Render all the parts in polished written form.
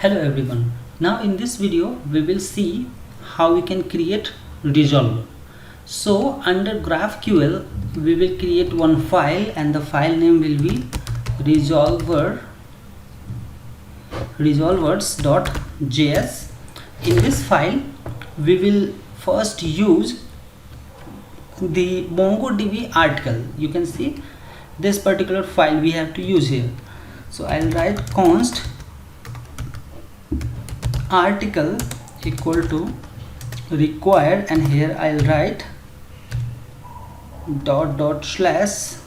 Hello everyone. Now in this video we will see how we can create resolver. So under GraphQL we will create one file and the file name will be resolvers.js. In this file we will first use the MongoDB article. You can see this particular file we have to use here. So I'll write const article equal to required, and here I'll write dot slash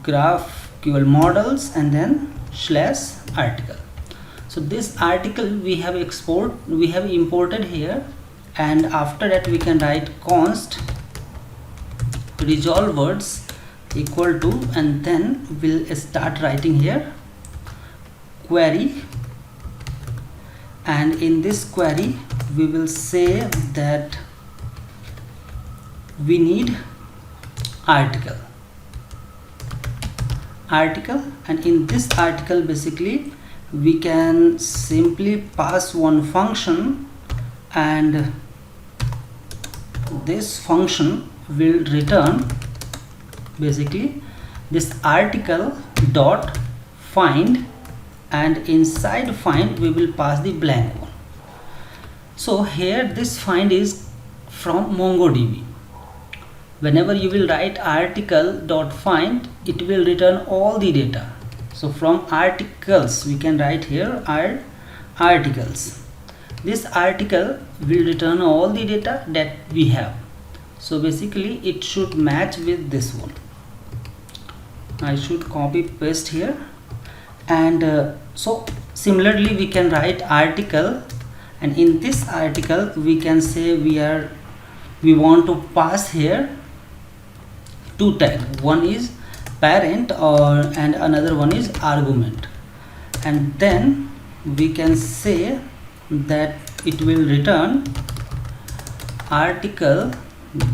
GraphQL models and then slash article. So this article we have imported here, and after that we can write const resolvers equal to, and then we'll start writing here query, and in this query we will say that we need article, and in this article basically we can simply pass one function, and this function will return basically this article dot find, and inside find we will pass the blank one. So here this find is from MongoDB. Whenever you will write article dot find, it will return all the data. So from articles we can write here articles. This article will return all the data that we have. So basically it should match with this one. I should copy paste here, and so similarly we can write article, and in this article we can say we want to pass here two tags. One is parent and another one is argument, and then we can say that it will return article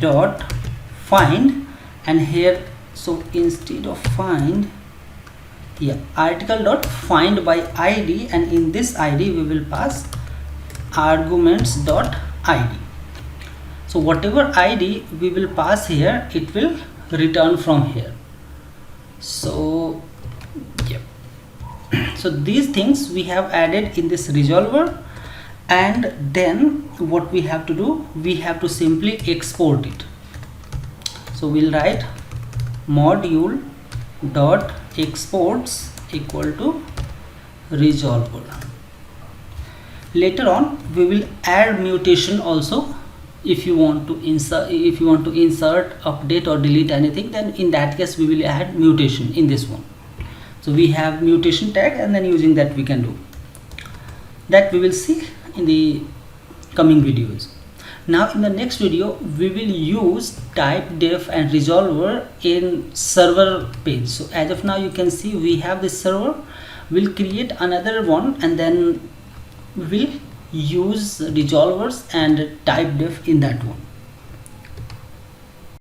dot find, and here so instead of find, article dot find by id, and in this id we will pass arguments dot id. So whatever id we will pass here, it will return from here. So so these things we have added in this resolver, and then what we have to do, we have to simply export it. So we'll write module dot exports equal to resolver. Later on we will add mutation also. If you want to insert, update or delete anything, then in that case we will add mutation in this one. So we have mutation tag, and then using that we can do that. We will see in the coming videos. Now in the next video we will use type def and resolver in server page. So as of now you can see we have this server. We'll create another one, and then we will use resolvers and type def in that one.